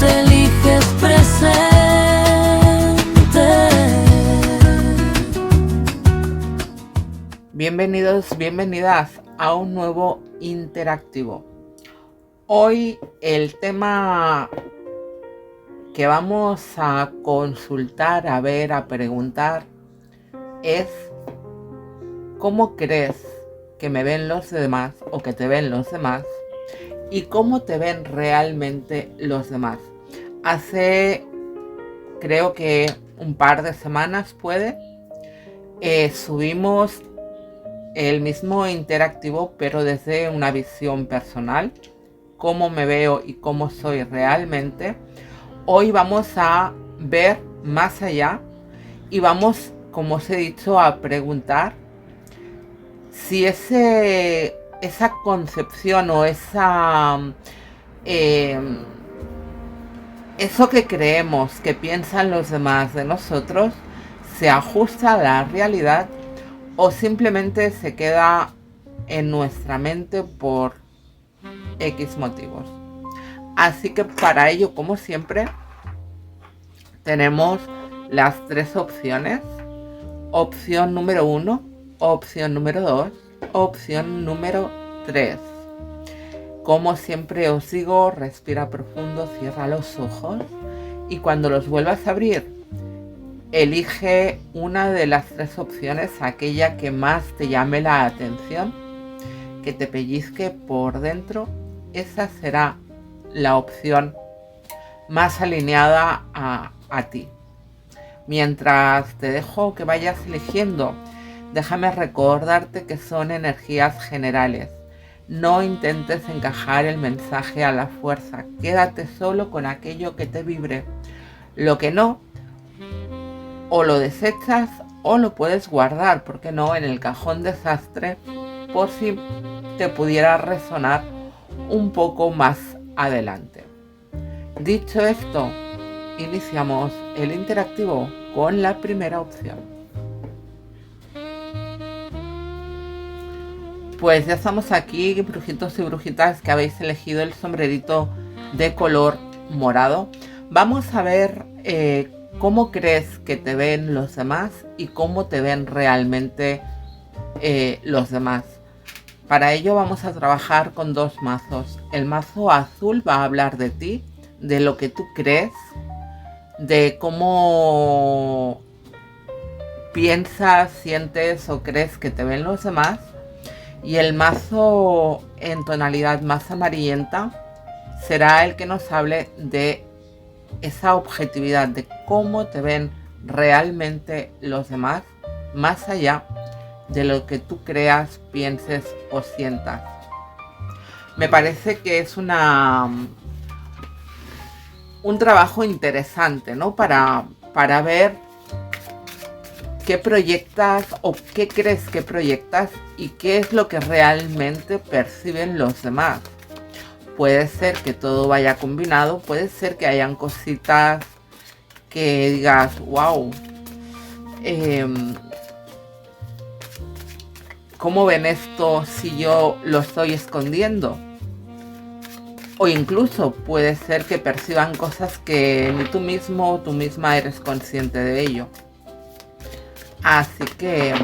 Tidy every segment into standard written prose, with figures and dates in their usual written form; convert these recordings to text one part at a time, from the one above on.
te eliges presente. Bienvenidos, bienvenidas a un nuevo interactivo. Hoy el tema que vamos a consultar, a ver, a preguntar es: ¿cómo crees que me ven los demás o que te ven los demás? ¿Y cómo te ven realmente los demás? Hace, creo que un par de semanas subimos el mismo interactivo, pero desde una visión personal, cómo me veo y cómo soy realmente. Hoy vamos a ver más allá y vamos, como os he dicho, a preguntar si esa concepción o eso que creemos que piensan los demás de nosotros se ajusta a la realidad o simplemente se queda en nuestra mente por X motivos. Así que para ello, como siempre, tenemos las tres opciones. Opción número 1, opción número 2, opción número 3. Como siempre os digo, respira profundo, cierra los ojos y cuando los vuelvas a abrir, elige una de las tres opciones, aquella que más te llame la atención, que te pellizque por dentro. Esa será la opción más alineada a ti. Mientras te dejo que vayas eligiendo, déjame recordarte que son energías generales. No intentes encajar el mensaje a la fuerza. Quédate solo con aquello que te vibre. Lo que no, o lo desechas o lo puedes guardar, ¿por qué no?, en el cajón desastre, por si te pudiera resonar un poco más adelante. Dicho esto, iniciamos el interactivo con la primera opción. Pues ya estamos aquí, brujitos y brujitas que habéis elegido el sombrerito de color morado. Vamos a ver cómo crees que te ven los demás y cómo te ven realmente los demás. Para ello vamos a trabajar con dos mazos. El mazo azul va a hablar de ti, de lo que tú crees, de cómo piensas, sientes o crees que te ven los demás. Y el mazo en tonalidad más amarillenta será el que nos hable de esa objetividad, de cómo te ven realmente los demás, más allá de lo que tú creas, pienses o sientas. Me parece que es un trabajo interesante, ¿no? Para ver qué proyectas o qué crees que proyectas y qué es lo que realmente perciben los demás. Puede ser que todo vaya combinado, puede ser que hayan cositas que digas, wow, ¿cómo ven esto si yo lo estoy escondiendo? O incluso puede ser que perciban cosas que ni tú mismo o tú misma eres consciente de ello. Así que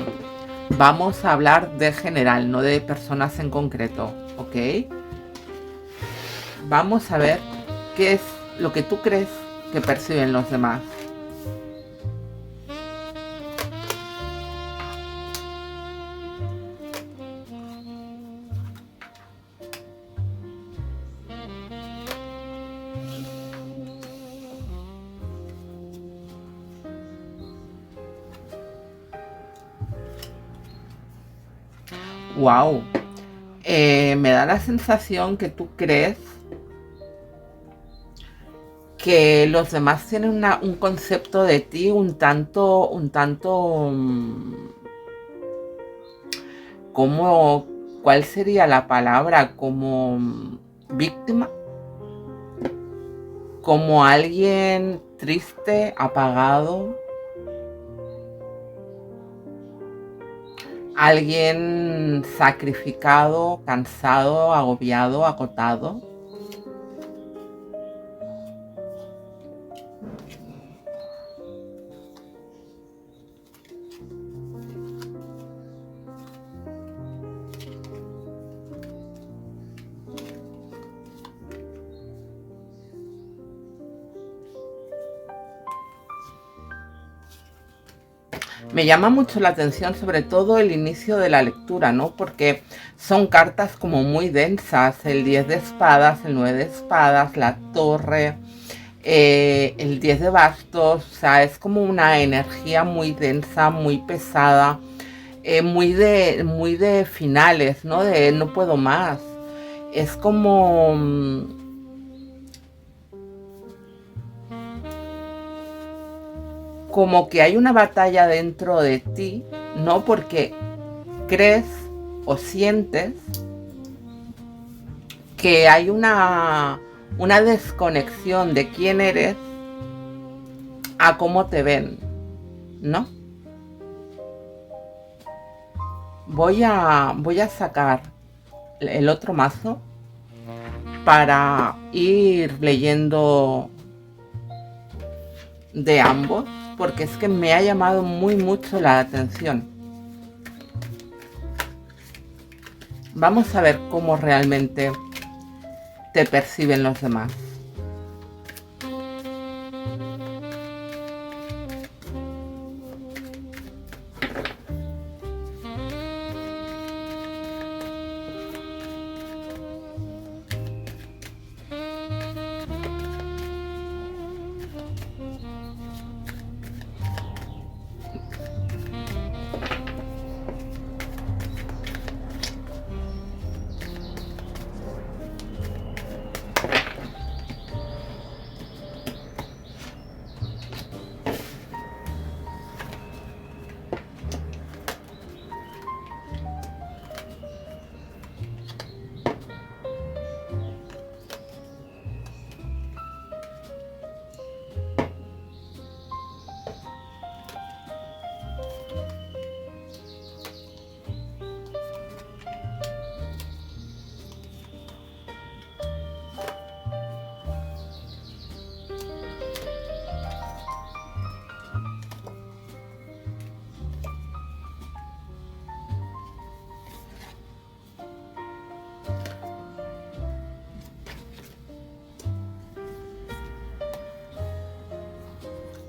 vamos a hablar de general, no de personas en concreto, ¿ok? Vamos a ver qué es lo que tú crees que perciben los demás. Wow, me da la sensación que tú crees que los demás tienen un concepto de ti un tanto, como, ¿cuál sería la palabra? Como víctima, como alguien triste, apagado, alguien sacrificado, cansado, agobiado, agotado. Me llama mucho la atención sobre todo el inicio de la lectura, ¿no? Porque son cartas como muy densas, el 10 de espadas, el 9 de espadas, la torre, el 10 de bastos, o sea, es como una energía muy densa, muy pesada, muy de finales, ¿no? De no puedo más. Es como que hay una batalla dentro de ti, ¿no? Porque crees o sientes que hay una desconexión de quién eres a cómo te ven, ¿no? Voy a sacar el otro mazo para ir leyendo de ambos, porque es que me ha llamado mucho la atención. Vamos a ver cómo realmente te perciben los demás.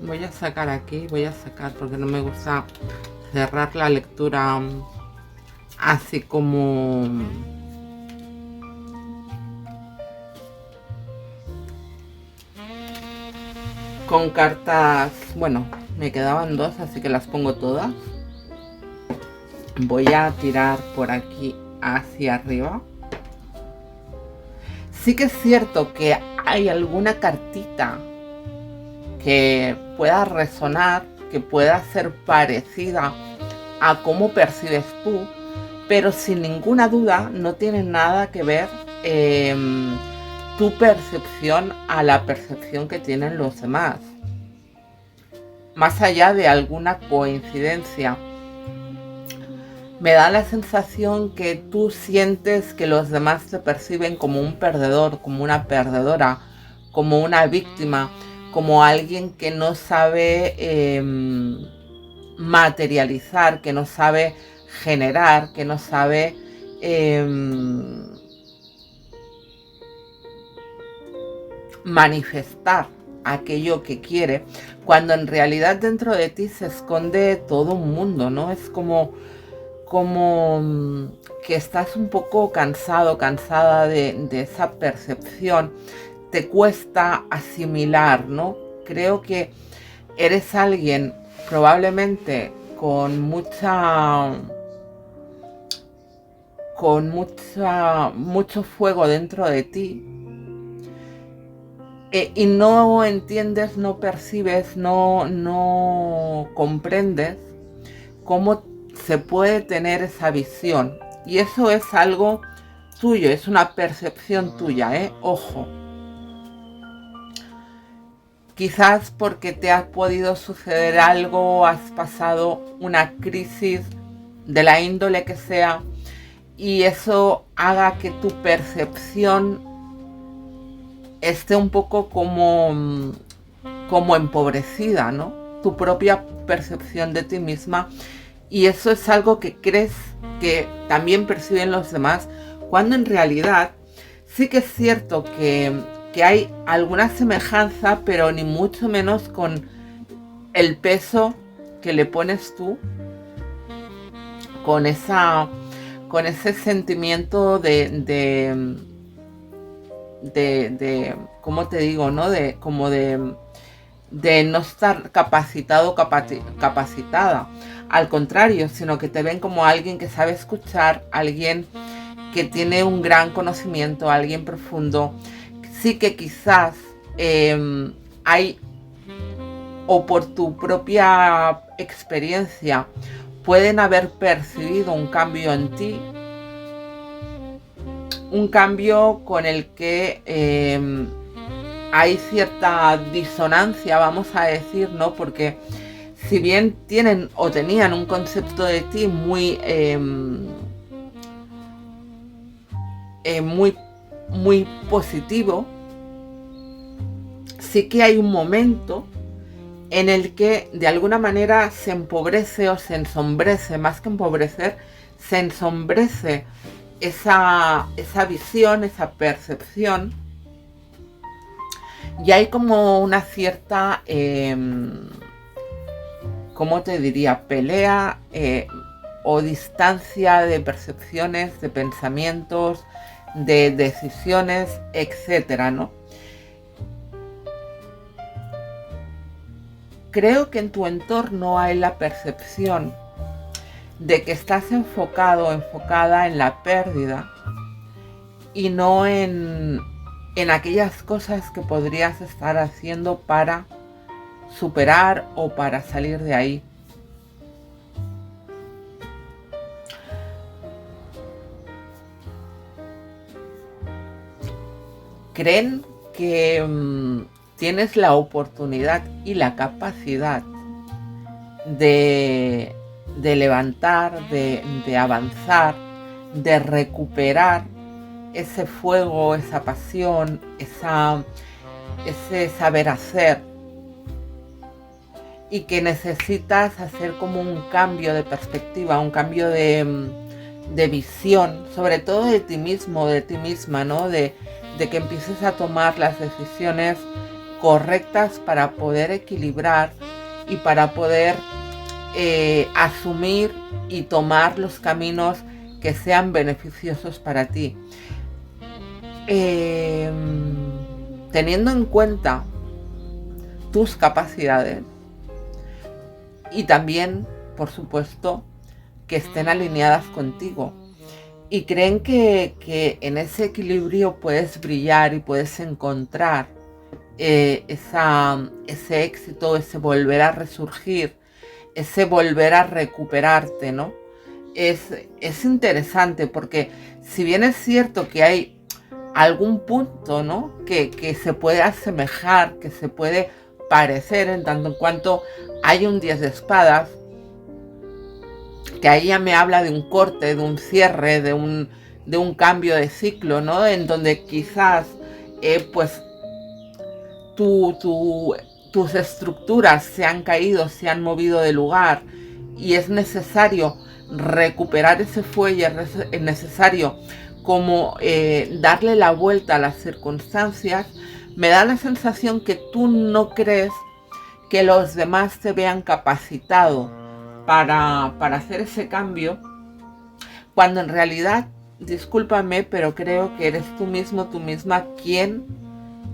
Voy a sacar aquí, porque no me gusta cerrar la lectura así como con cartas. Bueno, me quedaban dos, así que las pongo todas. Voy a tirar por aquí hacia arriba. Sí que es cierto que hay alguna cartita que pueda resonar, que pueda ser parecida a cómo percibes tú, pero sin ninguna duda no tiene nada que ver tu percepción a la percepción que tienen los demás. Más allá de alguna coincidencia, me da la sensación que tú sientes que los demás te perciben como un perdedor, como una perdedora, como una víctima, como alguien que no sabe materializar, que no sabe generar, que no sabe manifestar aquello que quiere, cuando en realidad dentro de ti se esconde todo un mundo, ¿no? Es como que estás un poco cansada de esa percepción. Te cuesta asimilar, ¿no? Creo que eres alguien probablemente con mucho fuego dentro de ti, y no entiendes, no percibes, no comprendes cómo se puede tener esa visión. Y eso es algo tuyo, es una percepción tuya, ojo. Quizás porque te ha podido suceder algo, has pasado una crisis de la índole que sea, y eso haga que tu percepción esté un poco como empobrecida, ¿no? Tu propia percepción de ti misma. Y eso es algo que crees que también perciben los demás, cuando en realidad sí que es cierto que hay alguna semejanza, pero ni mucho menos con el peso que le pones tú con ese sentimiento de ¿cómo te digo? ¿No? De no estar capacitado, capacitada. Al contrario, sino que te ven como alguien que sabe escuchar, alguien que tiene un gran conocimiento, alguien profundo. Sí que quizás hay, o por tu propia experiencia, pueden haber percibido un cambio en ti, un cambio con el que hay cierta disonancia, vamos a decir, ¿no? Porque si bien tienen o tenían un concepto de ti muy positivo, sí que hay un momento en el que de alguna manera se empobrece o se ensombrece, más que empobrecer, se ensombrece esa visión, esa percepción, y hay como una cierta, ¿cómo te diría?, pelea o distancia de percepciones, de pensamientos, de decisiones, etcétera, ¿no? Creo que en tu entorno hay la percepción de que estás enfocado o enfocada en la pérdida y no en aquellas cosas que podrías estar haciendo para superar o para salir de ahí. Creen que tienes la oportunidad y la capacidad de levantar, de avanzar, de recuperar ese fuego, esa pasión, ese saber hacer, y que necesitas hacer como un cambio de perspectiva, un cambio de visión, sobre todo de ti mismo, de ti misma, ¿no? De que empieces a tomar las decisiones correctas para poder equilibrar y para poder asumir y tomar los caminos que sean beneficiosos para ti. Teniendo en cuenta tus capacidades y también, por supuesto, que estén alineadas contigo. Y creen que en ese equilibrio puedes brillar y puedes encontrar ese éxito, ese volver a resurgir, ese volver a recuperarte, ¿no? Es interesante porque si bien es cierto que hay algún punto, ¿no?, que se puede asemejar, que se puede parecer en tanto en cuanto hay un 10 de espadas, que ahí ya me habla de un corte, de un cierre, de un cambio de ciclo, ¿no? En donde quizás pues tus estructuras se han caído, se han movido de lugar y es necesario recuperar ese fuelle, es necesario como darle la vuelta a las circunstancias. Me da la sensación que tú no crees que los demás te vean capacitado para hacer ese cambio, cuando en realidad, discúlpame, pero creo que eres tú mismo, tú misma, quien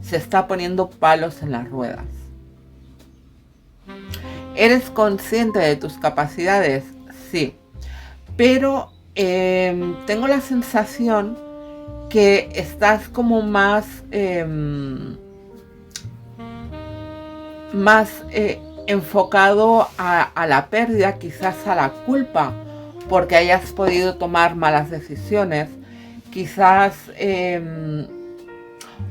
se está poniendo palos en las ruedas. ¿Eres consciente de tus capacidades? Sí. Pero tengo la sensación que estás como más enfocado a la pérdida, quizás a la culpa, porque hayas podido tomar malas decisiones, quizás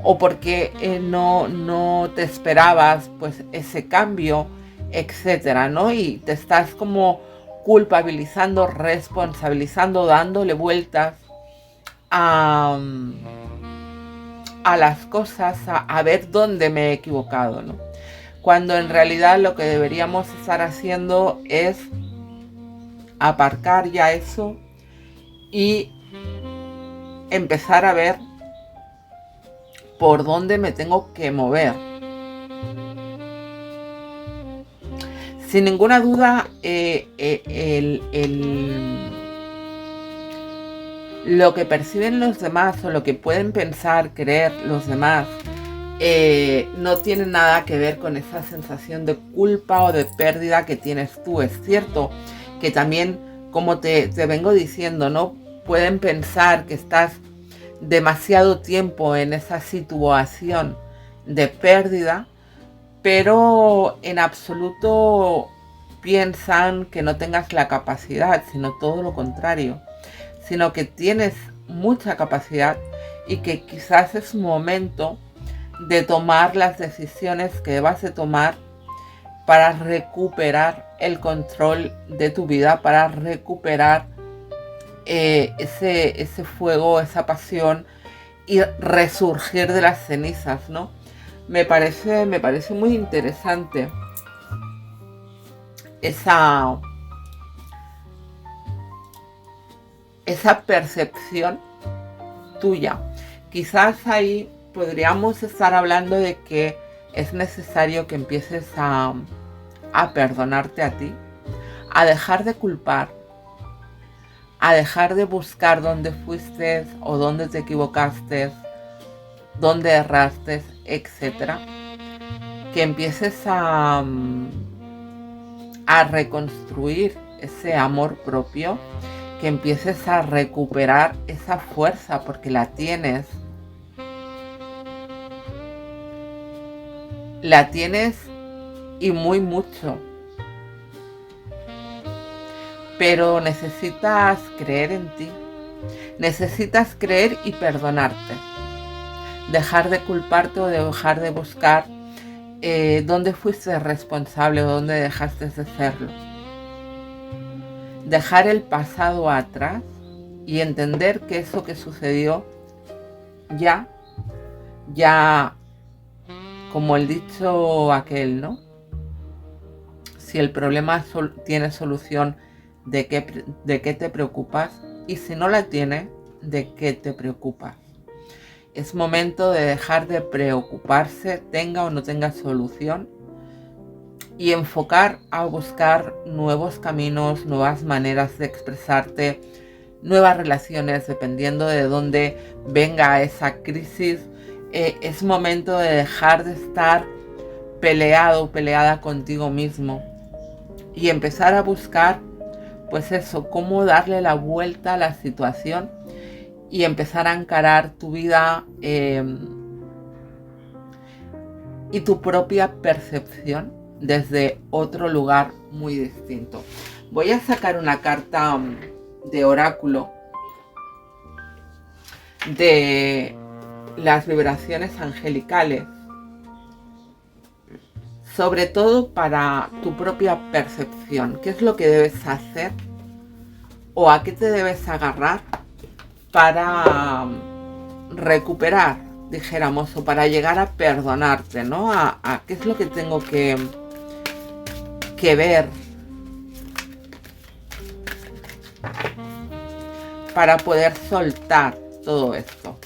o porque no te esperabas pues ese cambio, etcétera, ¿no? Y te estás como culpabilizando, responsabilizando, dándole vueltas a las cosas, a ver dónde me he equivocado, ¿no? Cuando en realidad lo que deberíamos estar haciendo es aparcar ya eso y empezar a ver por dónde me tengo que mover. Sin ninguna duda, lo que perciben los demás o lo que pueden pensar, creer los demás, no tiene nada que ver con esa sensación de culpa o de pérdida que tienes tú. Es cierto que también, como te vengo diciendo, ¿no? Pueden pensar que estás demasiado tiempo en esa situación de pérdida, pero en absoluto piensan que no tengas la capacidad, sino todo lo contrario, sino que tienes mucha capacidad y que quizás es momento de tomar las decisiones que debas de tomar para recuperar el control de tu vida, para recuperar ese fuego, esa pasión y resurgir de las cenizas, ¿no? Me parece muy interesante esa percepción tuya. Quizás ahí podríamos estar hablando de que es necesario que empieces a perdonarte a ti, a dejar de culpar, a dejar de buscar dónde fuiste o dónde te equivocaste, dónde erraste, etc. Que empieces a reconstruir ese amor propio, que empieces a recuperar esa fuerza, porque la tienes. La tienes y muy mucho. Pero necesitas creer en ti. Necesitas creer y perdonarte. Dejar de culparte o de dejar de buscar dónde fuiste responsable o dónde dejaste de serlo. Dejar el pasado atrás y entender que eso que sucedió ya, como el dicho aquel, ¿no? Si el problema tiene solución, ¿de qué te preocupas? Y si no la tiene, ¿de qué te preocupas? Es momento de dejar de preocuparse, tenga o no tenga solución, y enfocar a buscar nuevos caminos, nuevas maneras de expresarte, nuevas relaciones, dependiendo de dónde venga esa crisis. Es momento de dejar de estar peleado o peleada contigo mismo y empezar a buscar, pues eso, cómo darle la vuelta a la situación y empezar a encarar tu vida y tu propia percepción desde otro lugar muy distinto. Voy a sacar una carta de oráculo de las vibraciones angelicales, sobre todo para tu propia percepción. ¿Qué es lo que debes hacer o a qué te debes agarrar para recuperar, dijéramos, o para llegar a perdonarte, ¿no? A qué es lo que tengo que ver para poder soltar todo esto.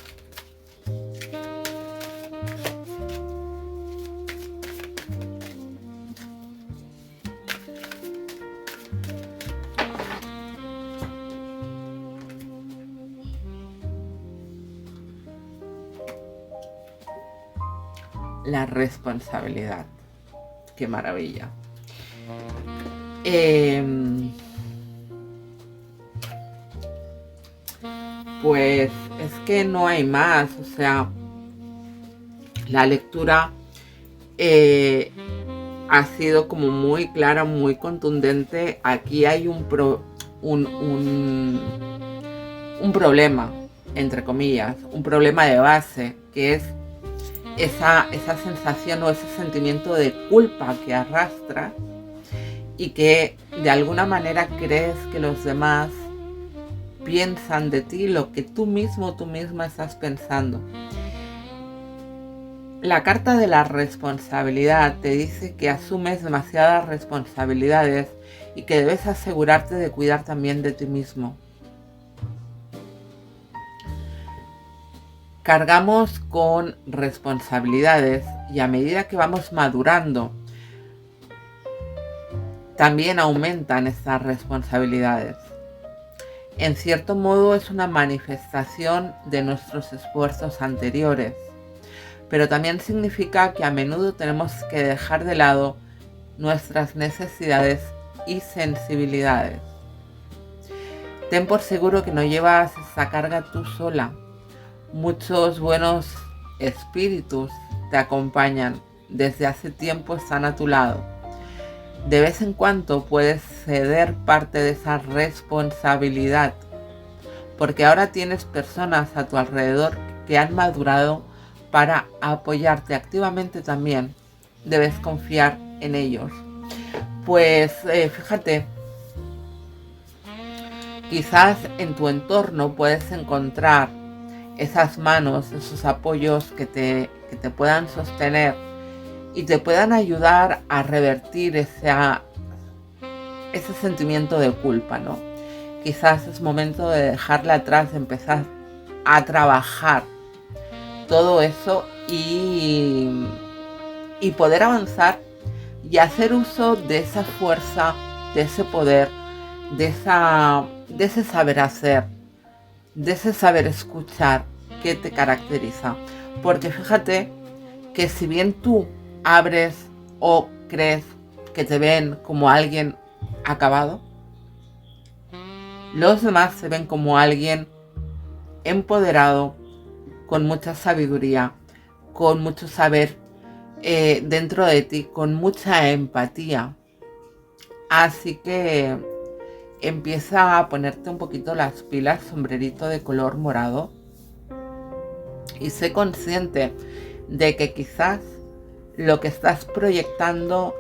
La responsabilidad. Qué maravilla. Pues es que no hay más. O sea, la lectura ha sido como muy clara, muy contundente. Aquí hay un problema, entre comillas, un problema de base, que es esa sensación o ese sentimiento de culpa que arrastras y que de alguna manera crees que los demás piensan de ti lo que tú mismo, tú misma estás pensando. La carta de la responsabilidad te dice que asumes demasiadas responsabilidades y que debes asegurarte de cuidar también de ti mismo. Cargamos con responsabilidades y a medida que vamos madurando, también aumentan estas responsabilidades. En cierto modo es una manifestación de nuestros esfuerzos anteriores, pero también significa que a menudo tenemos que dejar de lado nuestras necesidades y sensibilidades. Ten por seguro que no llevas esa carga tú sola. Muchos buenos espíritus te acompañan, desde hace tiempo están a tu lado. De vez en cuando puedes ceder parte de esa responsabilidad, porque ahora tienes personas a tu alrededor que han madurado para apoyarte activamente también. Debes confiar en ellos. Pues fíjate, quizás en tu entorno puedes encontrar esas manos, esos apoyos que te puedan sostener y te puedan ayudar a revertir ese sentimiento de culpa, ¿no? Quizás es momento de dejarla atrás, de empezar a trabajar todo eso y poder avanzar y hacer uso de esa fuerza, de ese poder, de ese saber hacer, de ese saber escuchar que te caracteriza. Porque fíjate que si bien tú abres o crees que te ven como alguien acabado, los demás se ven como alguien empoderado, con mucha sabiduría, con mucho saber dentro de ti, con mucha empatía. Así que empieza a ponerte un poquito las pilas, sombrerito de color morado, y sé consciente de que quizás lo que estás proyectando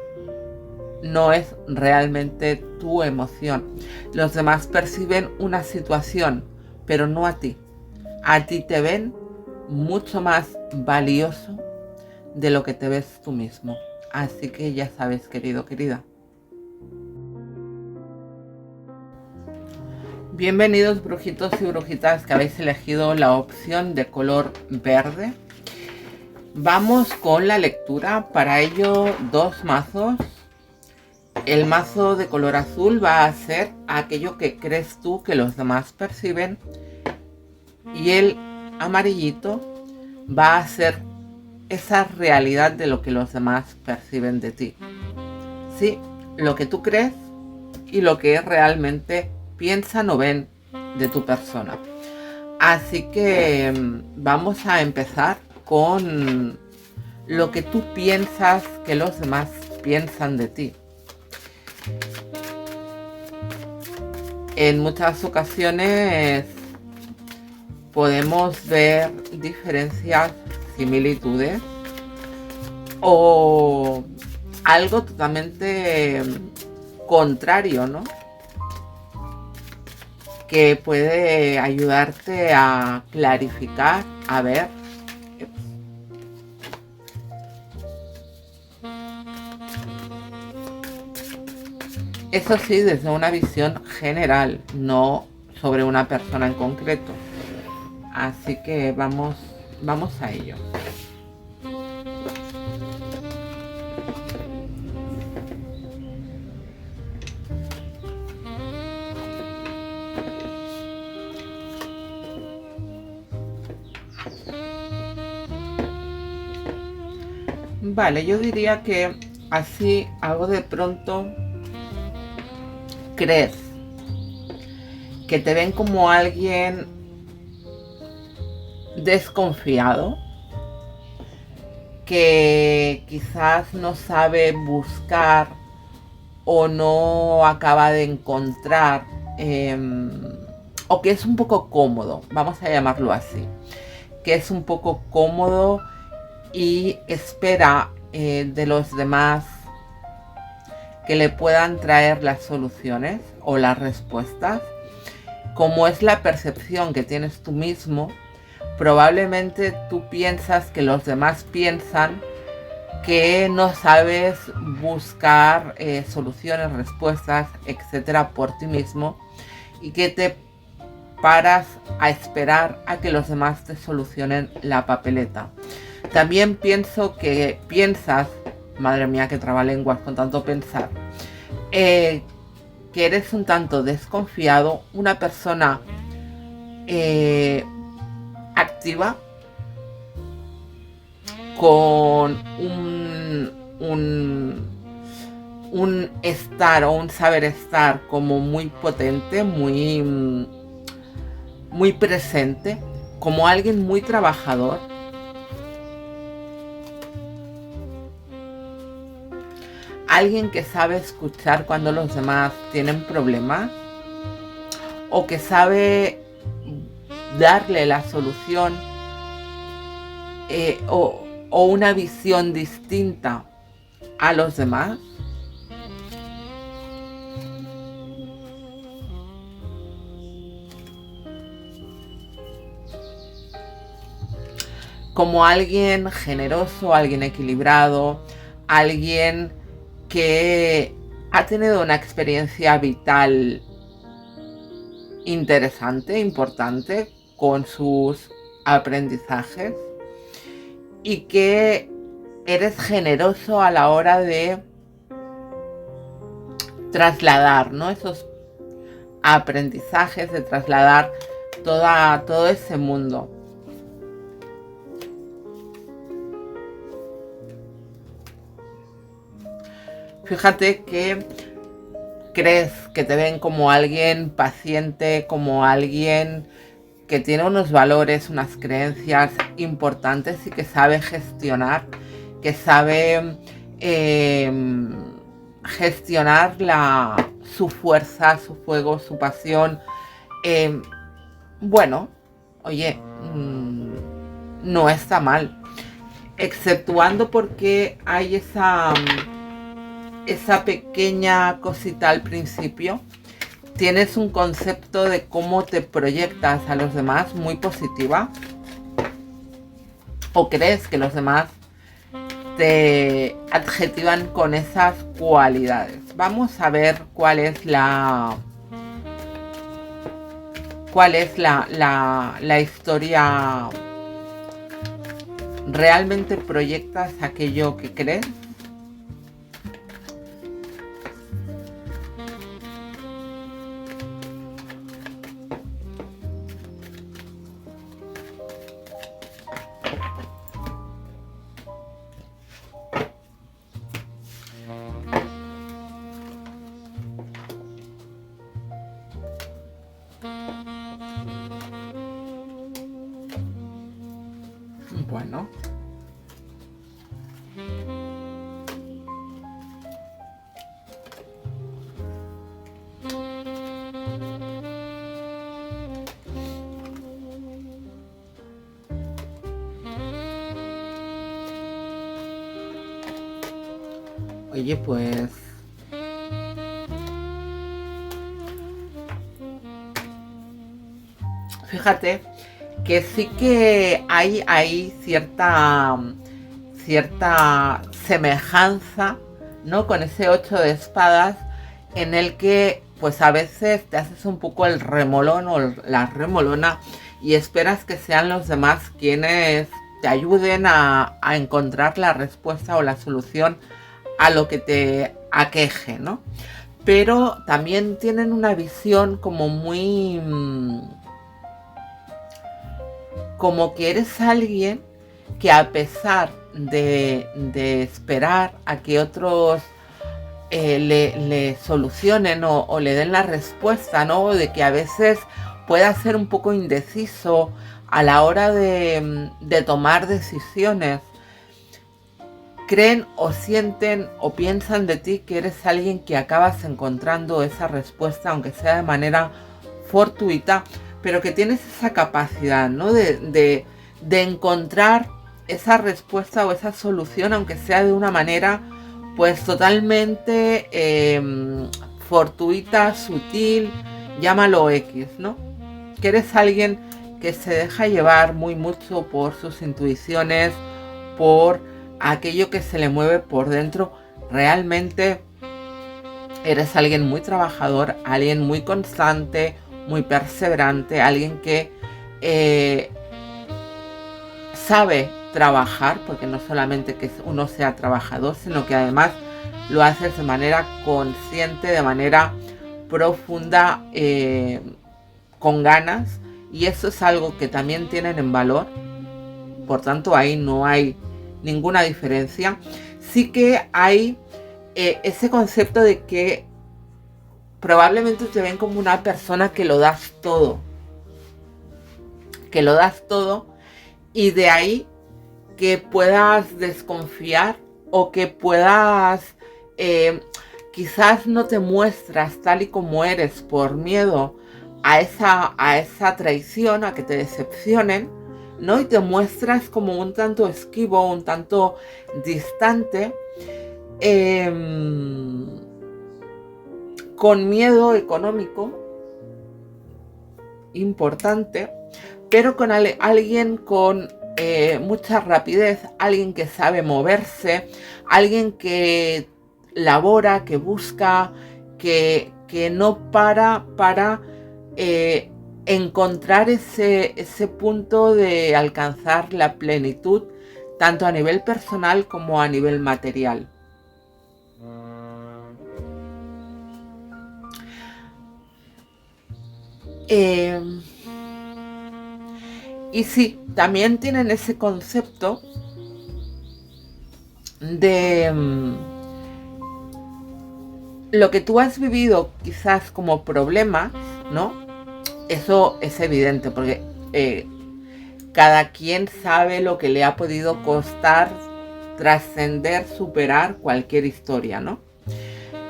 no es realmente tu emoción. Los demás perciben una situación, pero no a ti. A ti te ven mucho más valioso de lo que te ves tú mismo. Así que ya sabes, querido, querida. Bienvenidos, brujitos y brujitas que habéis elegido la opción de color verde. Vamos con la lectura. Para ello, 2 mazos. El mazo de color azul va a ser aquello que crees tú que los demás perciben. Y el amarillito va a ser esa realidad de lo que los demás perciben de ti. Sí, lo que tú crees y lo que realmente piensan o ven de tu persona. Así que vamos a empezar con lo que tú piensas que los demás piensan de ti. En muchas ocasiones podemos ver diferencias, similitudes o algo totalmente contrario, ¿no? Que puede ayudarte a clarificar, a ver. Eso sí, desde una visión general, no sobre una persona en concreto. Así que vamos a ello. Vale, yo diría que así, algo de pronto, crees que te ven como alguien desconfiado, que quizás no sabe buscar o no acaba de encontrar, o que es un poco cómodo, vamos a llamarlo así, que es un poco cómodo y espera de los demás que le puedan traer las soluciones o las respuestas. Como es la percepción que tienes tú mismo, probablemente tú piensas que los demás piensan que no sabes buscar soluciones, respuestas, etcétera, por ti mismo, y que te paras a esperar a que los demás te solucionen la papeleta. También pienso que piensas, madre mía, que trabalenguas con tanto pensar, que eres un tanto desconfiado, una persona activa, con un estar o un saber estar como muy potente, muy presente, como alguien muy trabajador. Alguien que sabe escuchar cuando los demás tienen problemas, o que sabe darle la solución o una visión distinta a los demás. Como alguien generoso, alguien equilibrado, alguien que ha tenido una experiencia vital interesante, importante, con sus aprendizajes, y que eres generoso a la hora de trasladar, ¿no?, esos aprendizajes, de trasladar todo ese mundo. Fíjate que crees que te ven como alguien paciente, como alguien que tiene unos valores, unas creencias importantes y que sabe gestionar, que sabe gestionar su fuerza, su fuego, su pasión. Bueno, oye, no está mal, exceptuando porque hay esa pequeña cosita al principio. Tienes un concepto de cómo te proyectas a los demás muy positiva, o crees que los demás te adjetivan con esas cualidades. Vamos a ver cuál es la historia. ¿Realmente proyectas aquello que crees? Bueno. Oye, pues fíjate que sí que hay cierta semejanza, ¿no?, con ese 8 de espadas, en el que pues a veces te haces un poco el remolón o la remolona y esperas que sean los demás quienes te ayuden a encontrar la respuesta o la solución a lo que te aqueje, ¿no? Pero también tienen una visión como muy como que eres alguien que, a pesar de esperar a que otros le solucionen o le den la respuesta, ¿no?, de que a veces pueda ser un poco indeciso a la hora de tomar decisiones, creen o sienten o piensan de ti que eres alguien que acabas encontrando esa respuesta, aunque sea de manera fortuita, pero que tienes esa capacidad, ¿no?, de encontrar esa respuesta o esa solución, aunque sea de una manera pues totalmente fortuita, sutil, llámalo X, ¿no? Que eres alguien que se deja llevar mucho por sus intuiciones, por aquello que se le mueve por dentro. Realmente eres alguien muy trabajador, alguien muy constante, muy perseverante, alguien que sabe trabajar, porque no solamente que uno sea trabajador, sino que además lo haces de manera consciente, de manera profunda, con ganas, y eso es algo que también tienen en valor. Por tanto, ahí no hay ninguna diferencia. Sí que hay ese concepto de que probablemente te ven como una persona que lo das todo. Que lo das todo, y de ahí que puedas desconfiar o que puedas, quizás no te muestras tal y como eres por miedo a esa traición, a que te decepcionen, ¿no? Y te muestras como un tanto esquivo, un tanto distante, con miedo económico importante, pero con alguien con mucha rapidez, alguien que sabe moverse, alguien que labora, que busca, que no para encontrar ese punto de alcanzar la plenitud, tanto a nivel personal como a nivel material. Y sí, también tienen ese concepto de lo que tú has vivido quizás como problemas, ¿no? Eso es evidente porque cada quien sabe lo que le ha podido costar trascender, superar cualquier historia, ¿no?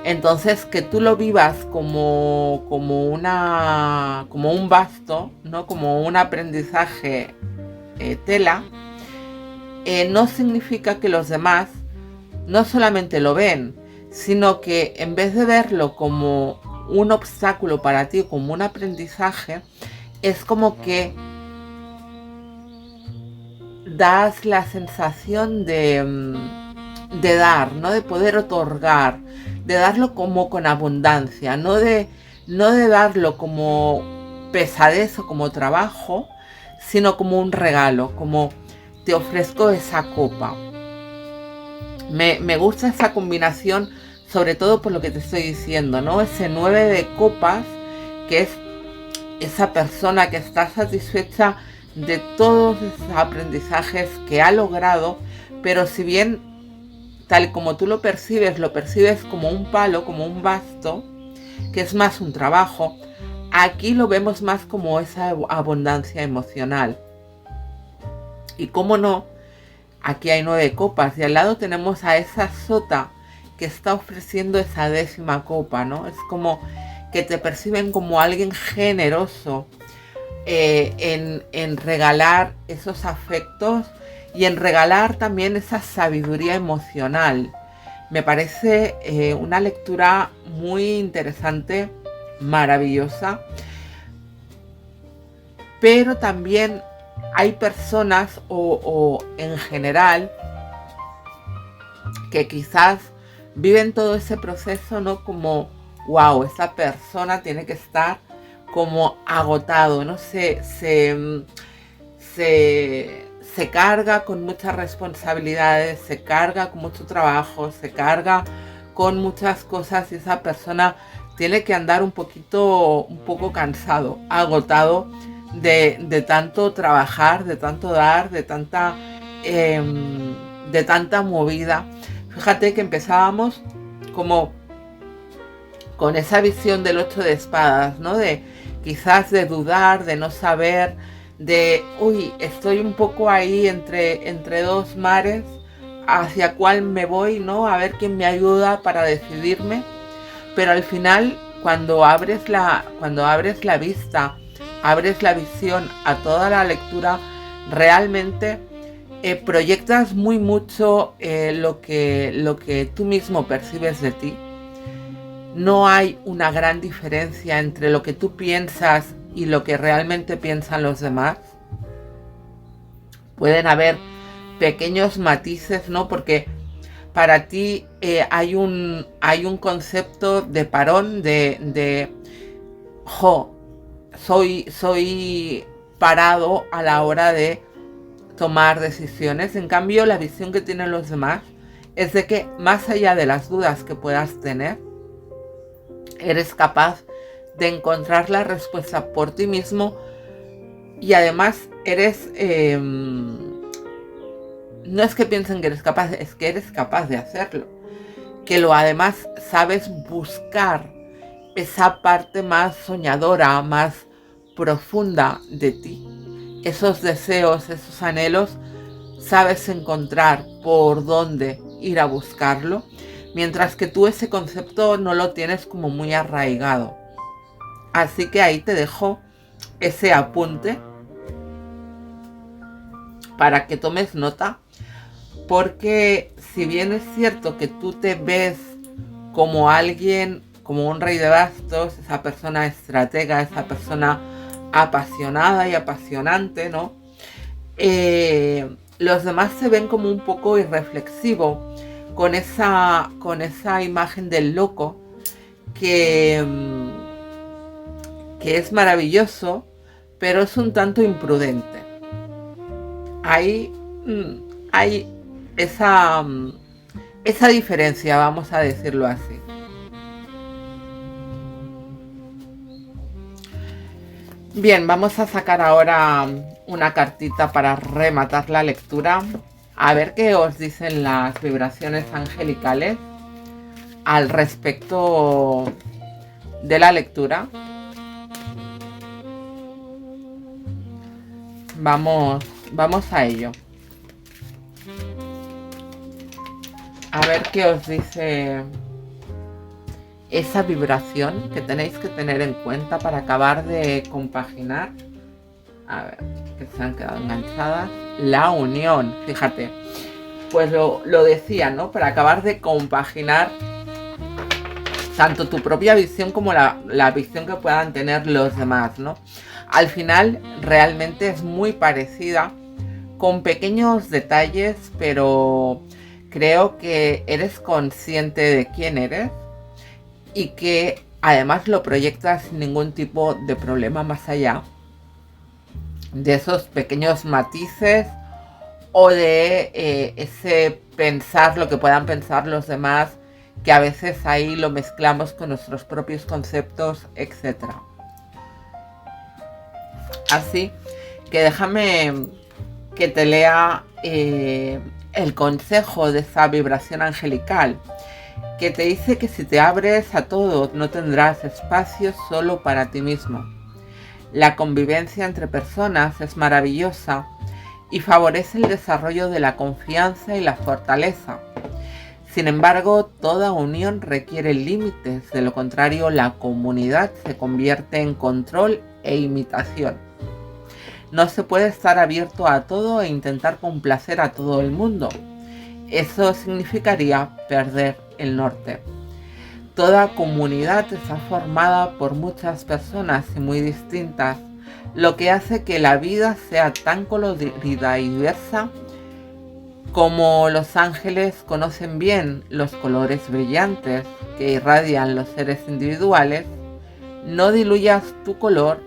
Entonces, que tú lo vivas como un basto, ¿no? Como un aprendizaje tela, no significa que los demás no solamente lo ven, sino que en vez de verlo como un obstáculo para ti, como un aprendizaje, es como que das la sensación de dar, ¿no? De poder otorgar, de darlo como con abundancia, no de darlo como pesadez o como trabajo, sino como un regalo, como te ofrezco esa copa. Me gusta esa combinación, sobre todo por lo que te estoy diciendo, ¿no? Ese 9 de copas, que es esa persona que está satisfecha de todos esos aprendizajes que ha logrado, pero si bien tal como tú lo percibes como un palo, como un basto, que es más un trabajo, aquí lo vemos más como esa abundancia emocional. Y cómo no, aquí hay 9 copas y al lado tenemos a esa sota que está ofreciendo esa 10ª copa, ¿no? Es como que te perciben como alguien generoso en regalar esos afectos y en regalar también esa sabiduría emocional. Me parece una lectura muy interesante, maravillosa, pero también hay personas o en general que quizás viven todo ese proceso, ¿no? Como, wow, esa persona tiene que estar como agotado, ¿no? Se carga con muchas responsabilidades, se carga con mucho trabajo, se carga con muchas cosas y esa persona tiene que andar un poco cansado, agotado de tanto trabajar, de tanto dar, de tanta movida. Fíjate que empezábamos como con esa visión del 8 de espadas, ¿no? De quizás de dudar, de no saber, de, uy, estoy un poco ahí entre dos mares, hacia cuál me voy, ¿no? A ver quién me ayuda para decidirme. Pero al final, cuando abres la vista, abres la visión a toda la lectura, realmente proyectas muy mucho lo que tú mismo percibes de ti. No hay una gran diferencia entre lo que tú piensas y lo que realmente piensan los demás. Pueden haber pequeños matices, ¿no? Porque para ti hay un concepto de parón, soy parado a la hora de tomar decisiones. En cambio, la visión que tienen los demás es de que más allá de las dudas que puedas tener, eres capaz de encontrar la respuesta por ti mismo y además eres... no es que piensen que eres capaz, es que eres capaz de hacerlo. Que lo además sabes buscar esa parte más soñadora, más profunda de ti. Esos deseos, esos anhelos, sabes encontrar por dónde ir a buscarlo, mientras que tú ese concepto no lo tienes como muy arraigado. Así que ahí te dejo ese apunte para que tomes nota, porque si bien es cierto que tú te ves como alguien, como un rey de bastos, esa persona estratega, esa persona apasionada y apasionante, ¿no? Los demás se ven como un poco irreflexivo, con esa imagen del loco que es maravilloso, pero es un tanto imprudente. Ahí hay esa diferencia, vamos a decirlo así. Bien, vamos a sacar ahora una cartita para rematar la lectura. A ver qué os dicen las vibraciones angelicales al respecto de la lectura. Vamos a ello. A ver qué os dice esa vibración que tenéis que tener en cuenta para acabar de compaginar. A ver, que se han quedado enganchadas. La unión, fíjate. Pues lo decía, ¿no? Para acabar de compaginar tanto tu propia visión como la visión que puedan tener los demás, ¿no? Al final realmente es muy parecida, con pequeños detalles, pero creo que eres consciente de quién eres y que además lo proyectas sin ningún tipo de problema más allá de esos pequeños matices o de ese pensar lo que puedan pensar los demás, que a veces ahí lo mezclamos con nuestros propios conceptos, etc. Así que déjame que te lea el consejo de esa vibración angelical, que te dice que si te abres a todo no tendrás espacio solo para ti mismo. La convivencia entre personas es maravillosa y favorece el desarrollo de la confianza y la fortaleza. Sin embargo, toda unión requiere límites, de lo contrario la comunidad se convierte en control e imitación. No se puede estar abierto a todo e intentar complacer a todo el mundo. Eso significaría perder el norte. Toda comunidad está formada por muchas personas y muy distintas, lo que hace que la vida sea tan colorida y diversa. Como los ángeles conocen bien los colores brillantes que irradian los seres individuales, no diluyas tu color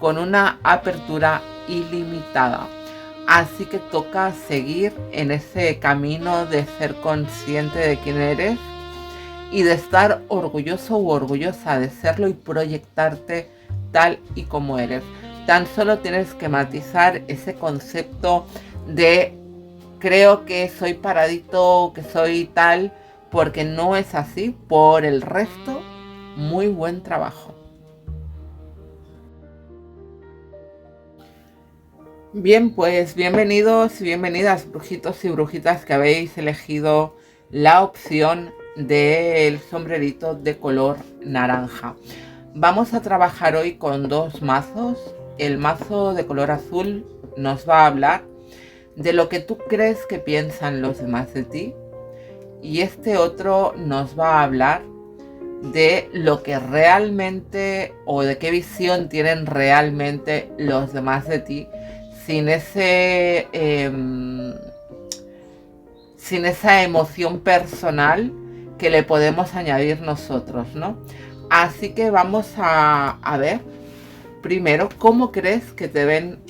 con una apertura ilimitada. Así que toca seguir en ese camino de ser consciente de quién eres y de estar orgulloso u orgullosa de serlo y proyectarte tal y como eres. Tan solo tienes que matizar ese concepto de creo que soy paradito, que soy tal, porque no es así. Por el resto, muy buen trabajo. Bien, pues bienvenidos y bienvenidas, brujitos y brujitas que habéis elegido la opción del sombrerito de color naranja. Vamos a trabajar hoy con dos mazos. El mazo de color azul nos va a hablar de lo que tú crees que piensan los demás de ti, y este otro nos va a hablar de lo que realmente o de qué visión tienen realmente los demás de ti, sin esa emoción personal que le podemos añadir nosotros, ¿no? Así que vamos a ver primero cómo crees que te ven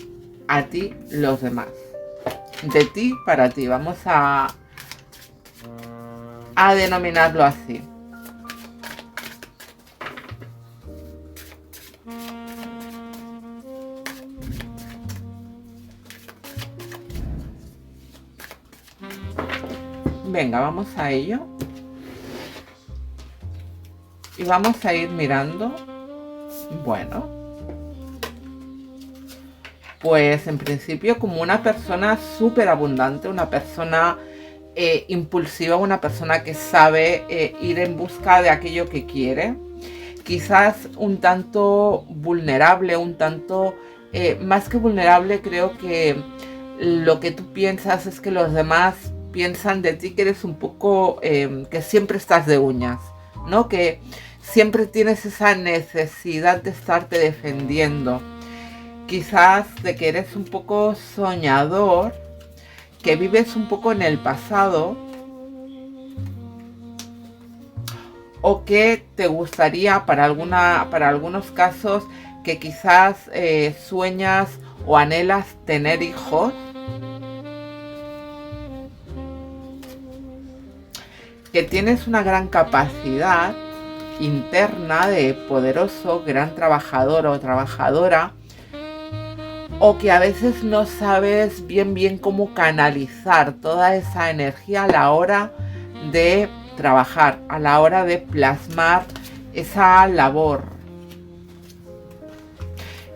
a ti los demás. De ti para ti. Vamos a a denominarlo así. Venga, vamos a ello. Y vamos a ir mirando. Bueno, pues en principio como una persona súper abundante, una persona impulsiva, una persona que sabe ir en busca de aquello que quiere. Quizás un tanto vulnerable, un tanto, más que vulnerable, creo que lo que tú piensas es que los demás piensan de ti que eres un poco, que siempre estás de uñas, ¿no? Que siempre tienes esa necesidad de estarte defendiendo. Quizás de que eres un poco soñador, que vives un poco en el pasado, o que te gustaría para algunos casos que quizás sueñas o anhelas tener hijos. Que tienes una gran capacidad interna de poderoso, gran trabajador o trabajadora, o que a veces no sabes bien cómo canalizar toda esa energía a la hora de trabajar, a la hora de plasmar esa labor.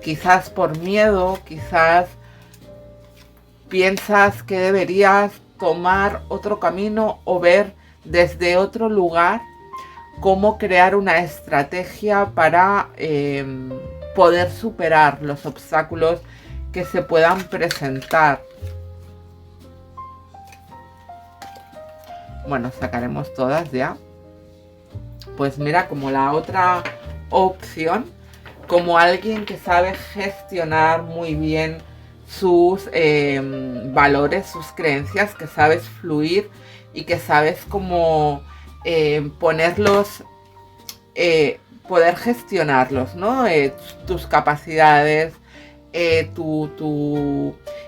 Quizás por miedo, quizás piensas que deberías tomar otro camino o ver desde otro lugar cómo crear una estrategia para poder superar los obstáculos que se puedan presentar. Bueno, sacaremos todas ya. Pues mira, como la otra opción, como alguien que sabe gestionar muy bien sus valores, sus creencias, que sabes fluir y que sabes cómo ponerlos, poder gestionarlos, ¿no? Tus capacidades,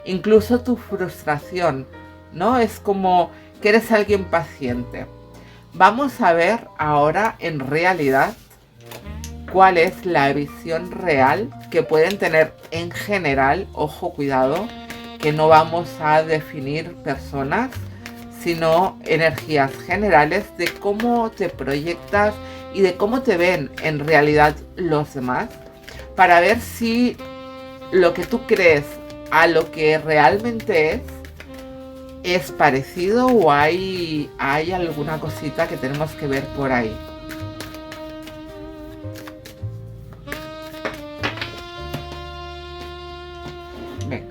incluso tu frustración, ¿no? Es como que eres alguien paciente. Vamos a ver ahora en realidad cuál es la visión real que pueden tener en general. Ojo, cuidado, que no vamos a definir personas, sino energías generales de cómo te proyectas y de cómo te ven en realidad los demás, para ver si lo que tú crees a lo que realmente es parecido o hay alguna cosita que tenemos que ver por ahí. Venga.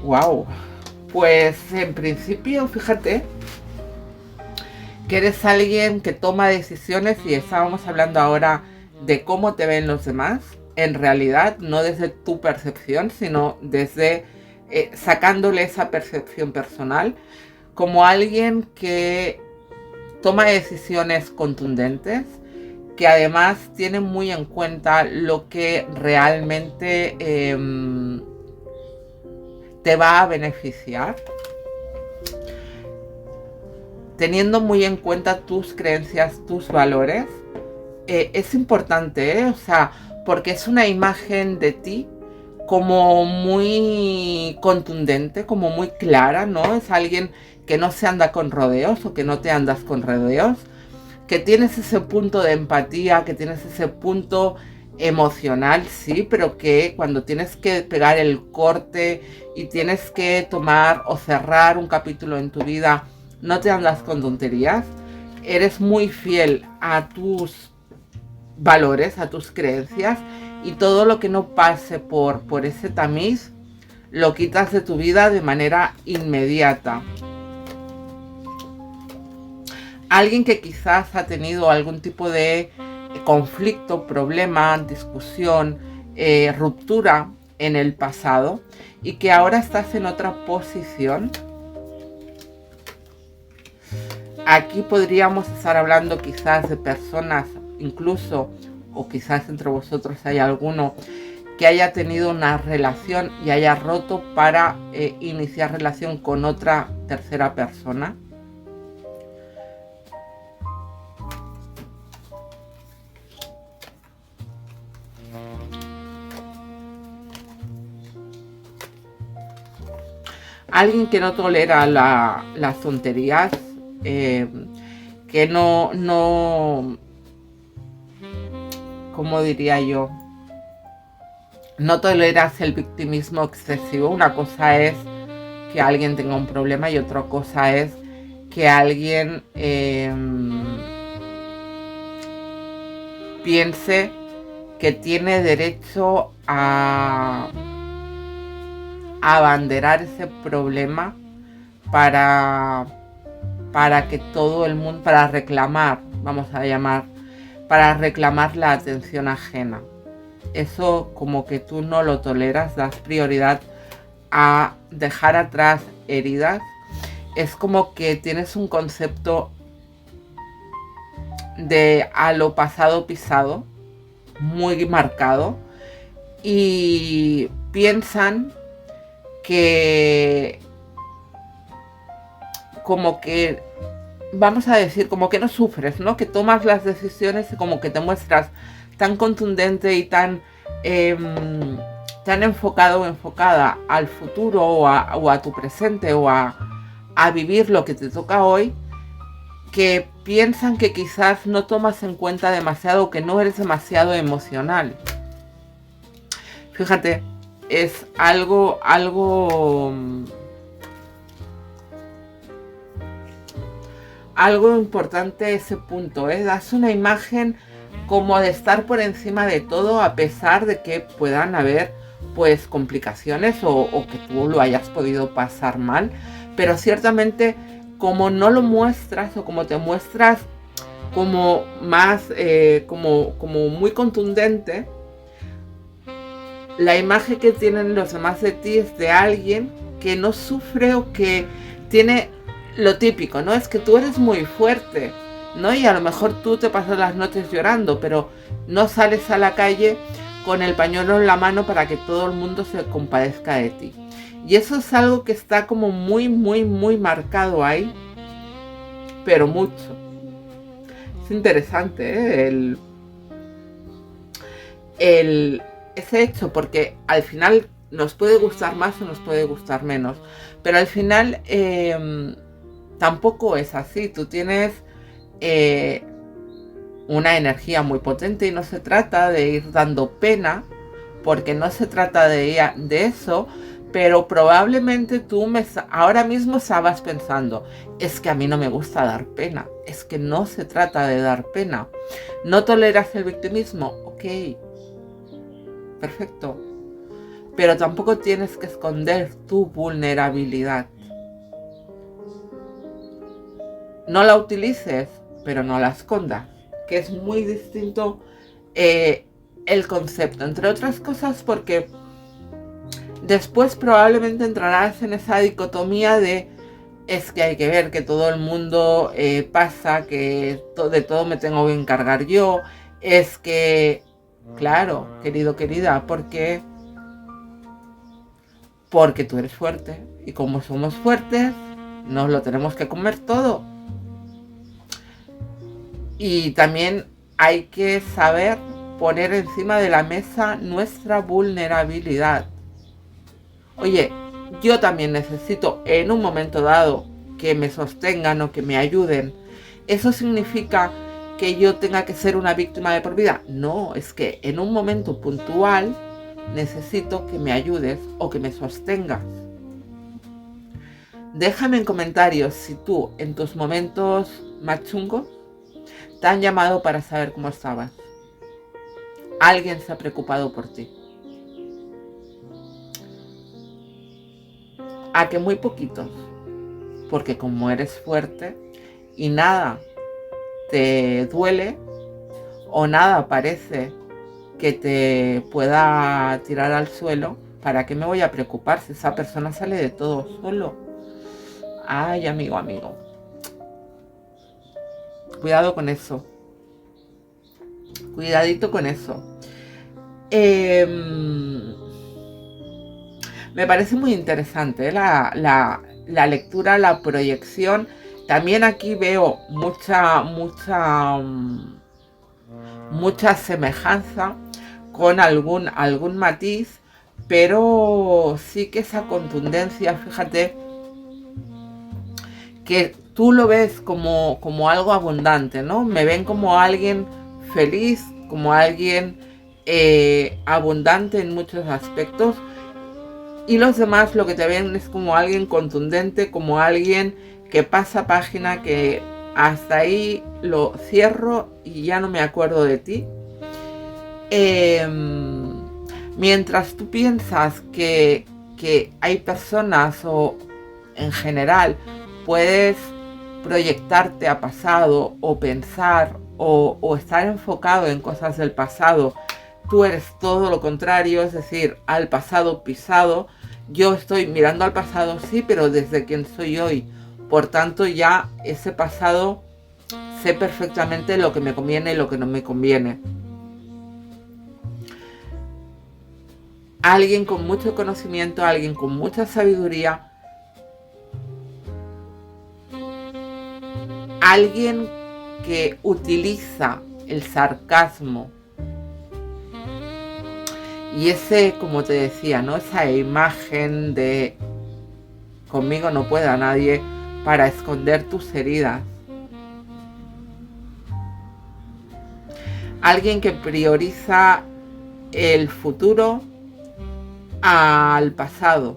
Wow. Pues en principio, fíjate que eres alguien que toma decisiones, y estábamos hablando ahora de cómo te ven los demás, en realidad, no desde tu percepción, sino desde sacándole esa percepción personal, como alguien que toma decisiones contundentes, que además tiene muy en cuenta lo que realmente te va a beneficiar, teniendo muy en cuenta tus creencias, tus valores. Es importante, o sea, porque es una imagen de ti como muy contundente, como muy clara, ¿no? Es alguien que no se anda con rodeos, o que no te andas con rodeos, que tienes ese punto de empatía, que tienes ese punto emocional, sí, pero que cuando tienes que pegar el corte y tienes que tomar o cerrar un capítulo en tu vida, no te andas con tonterías. Eres muy fiel a tus valores, a tus creencias, y todo lo que no pase por ese tamiz lo quitas de tu vida de manera inmediata. Alguien que quizás ha tenido algún tipo de conflicto, problema, discusión, ruptura en el pasado, y que ahora estás en otra posición. Aquí podríamos estar hablando quizás de personas, incluso, o quizás entre vosotros hay alguno que haya tenido una relación y haya roto para iniciar relación con otra tercera persona. Alguien que no tolera las tonterías, que no, ¿cómo diría yo? No toleras el victimismo excesivo. Una cosa es que alguien tenga un problema y otra cosa es que alguien piense que tiene derecho a abanderar ese problema para que todo el mundo, para reclamar, vamos a llamar, para reclamar la atención ajena. Eso como que tú no lo toleras, das prioridad a dejar atrás heridas. Es como que tienes un concepto de a lo pasado pisado, muy marcado, y piensan que como que, vamos a decir, como que no sufres, ¿no? Que tomas las decisiones y como que te muestras tan contundente y tan enfocado o enfocada al futuro o a tu presente o a vivir lo que te toca hoy, que piensan que quizás no tomas en cuenta demasiado, que no eres demasiado emocional. Fíjate, es algo importante ese punto, ¿eh? Das una imagen como de estar por encima de todo, a pesar de que puedan haber pues complicaciones o que tú lo hayas podido pasar mal, pero ciertamente como no lo muestras o como te muestras como más como muy contundente, la imagen que tienen los demás de ti es de alguien que no sufre o que tiene lo típico, ¿no? Es que tú eres muy fuerte, ¿no? Y a lo mejor tú te pasas las noches llorando, pero no sales a la calle con el pañuelo en la mano para que todo el mundo se compadezca de ti. Y eso es algo que está como muy marcado ahí, pero mucho. Es interesante, ¿eh? Ese hecho, porque al final nos puede gustar más o nos puede gustar menos, pero al final tampoco es así. Tú tienes una energía muy potente y no se trata de ir dando pena, porque no se trata de eso, pero probablemente tú ahora mismo estabas pensando, es que a mí no me gusta dar pena, es que no se trata de dar pena. ¿No toleras el victimismo? Ok, perfecto, pero tampoco tienes que esconder tu vulnerabilidad. No la utilices, pero no la escondas, que es muy distinto el concepto, entre otras cosas porque después probablemente entrarás en esa dicotomía de es que hay que ver que todo el mundo pasa, que de todo me tengo que encargar yo, es que, claro, querido, querida, porque tú eres fuerte y como somos fuertes nos lo tenemos que comer todo. Y también hay que saber poner encima de la mesa nuestra vulnerabilidad. Oye, yo también necesito en un momento dado que me sostengan o que me ayuden. ¿Eso significa que yo tenga que ser una víctima de por vida? No, es que en un momento puntual necesito que me ayudes o que me sostengas. Déjame en comentarios si tú en tus momentos más chungos te han llamado para saber cómo estabas. Alguien se ha preocupado por ti. A que muy poquitos, porque como eres fuerte y nada te duele o nada parece que te pueda tirar al suelo, ¿para qué me voy a preocupar si esa persona sale de todo solo? Ay, amigo. Cuidado con eso. Cuidadito con eso. Me parece muy interesante, ¿eh? La lectura, la proyección. También aquí veo mucha semejanza con algún matiz, pero sí que esa contundencia, fíjate, que tú lo ves como algo abundante, ¿no? Me ven como alguien feliz, como alguien abundante en muchos aspectos, y los demás lo que te ven es como alguien contundente, como alguien que pasa página, que hasta ahí lo cierro y ya no me acuerdo de ti. Mientras tú piensas que hay personas, o en general puedes proyectarte a pasado o pensar o estar enfocado en cosas del pasado, tú eres todo lo contrario, es decir, al pasado pisado. Yo estoy mirando al pasado, sí, pero desde quien soy hoy. Por tanto, ya ese pasado sé perfectamente lo que me conviene y lo que no me conviene. Alguien con mucho conocimiento, alguien con mucha sabiduría, alguien que utiliza el sarcasmo y ese, como te decía, ¿no? Esa imagen de conmigo no pueda nadie, para esconder tus heridas. Alguien que prioriza el futuro al pasado.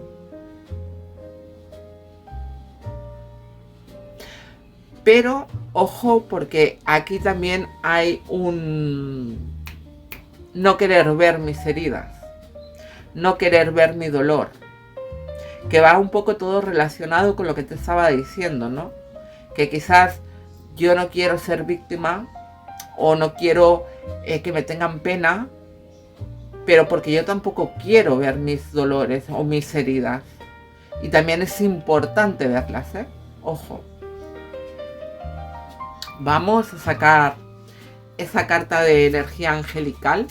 Pero ojo, porque aquí también hay un no querer ver mis heridas, no querer ver mi dolor, que va un poco todo relacionado con lo que te estaba diciendo, ¿no? Que quizás yo no quiero ser víctima o no quiero que me tengan pena, pero porque yo tampoco quiero ver mis dolores o mis heridas. Y también es importante verlas, ¿eh? Ojo. Vamos a sacar esa carta de energía angelical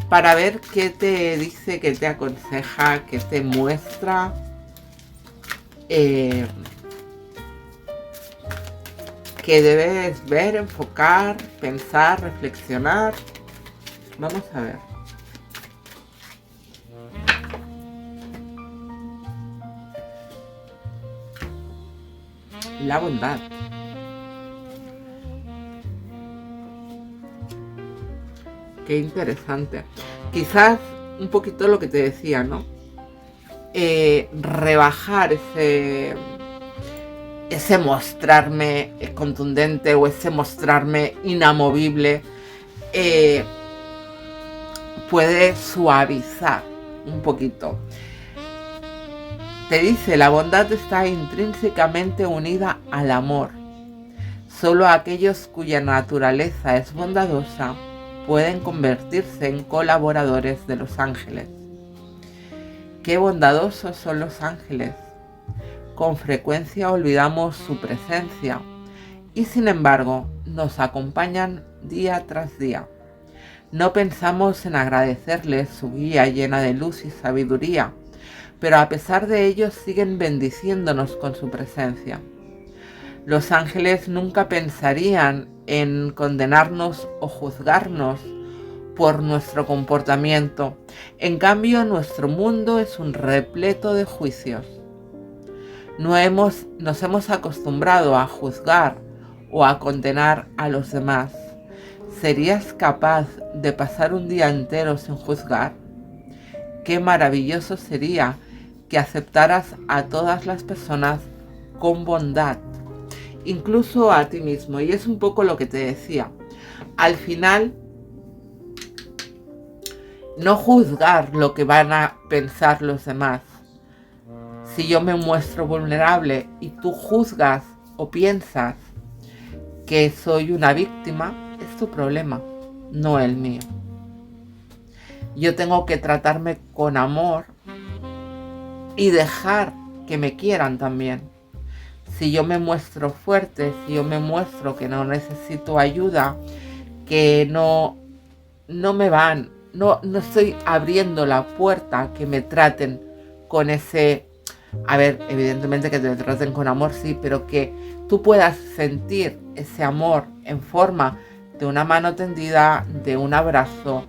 para ver qué te dice, qué te aconseja, qué te muestra. Que debes ver, enfocar, pensar, reflexionar. Vamos a ver. La bondad. Qué interesante. Quizás un poquito lo que te decía, ¿no? Rebajar ese mostrarme contundente o ese mostrarme inamovible puede suavizar un poquito. Te dice, la bondad está intrínsecamente unida al amor. Solo aquellos cuya naturaleza es bondadosa pueden convertirse en colaboradores de los ángeles. Qué bondadosos son los ángeles. Con frecuencia olvidamos su presencia y sin embargo nos acompañan día tras día. No pensamos en agradecerles su guía llena de luz y sabiduría, pero a pesar de ello siguen bendiciéndonos con su presencia. Los ángeles nunca pensarían en condenarnos o juzgarnos por nuestro comportamiento. En cambio, nuestro mundo es un repleto de juicios. Nos hemos acostumbrado a juzgar o a condenar a los demás. ¿Serías capaz de pasar un día entero sin juzgar? Qué maravilloso sería que aceptaras a todas las personas con bondad, incluso a ti mismo. Y es un poco lo que te decía. Al final, no juzgar lo que van a pensar los demás. Si yo me muestro vulnerable y tú juzgas o piensas que soy una víctima, es tu problema, no el mío. Yo tengo que tratarme con amor y dejar que me quieran también. Si yo me muestro fuerte, si yo me muestro que no necesito ayuda, que no estoy abriendo la puerta a que me traten con ese, a ver, evidentemente que te traten con amor, sí, pero que tú puedas sentir ese amor en forma de una mano tendida, de un abrazo,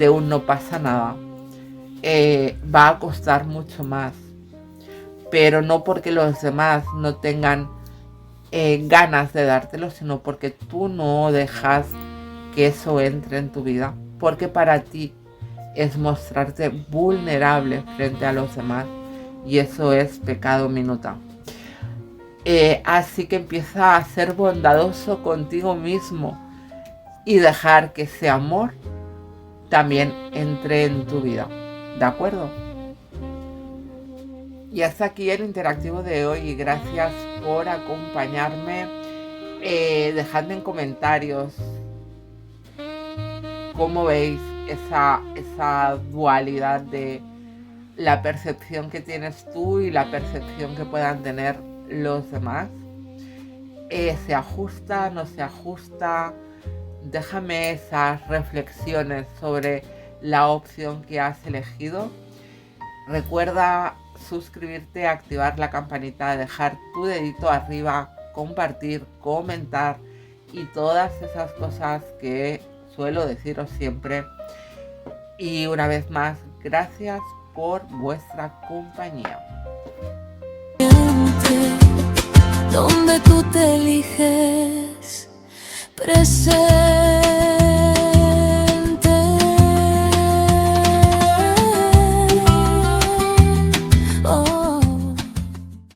de un no pasa nada, va a costar mucho más. Pero no porque los demás no tengan ganas de dártelo, sino porque tú no dejas que eso entre en tu vida. Porque para ti es mostrarte vulnerable frente a los demás. Y eso es pecado minuta. Así que empieza a ser bondadoso contigo mismo y dejar que ese amor también entre en tu vida. ¿De acuerdo? Y hasta aquí el interactivo de hoy y gracias por acompañarme. Dejadme en comentarios cómo veis esa dualidad de la percepción que tienes tú y la percepción que puedan tener los demás. ¿Se ajusta? ¿No se ajusta? Déjame esas reflexiones sobre la opción que has elegido. Recuerda suscribirte, activar la campanita, dejar tu dedito arriba, compartir, comentar y todas esas cosas que suelo deciros siempre. Y una vez más, gracias por vuestra compañía. Donde tú te eliges presente.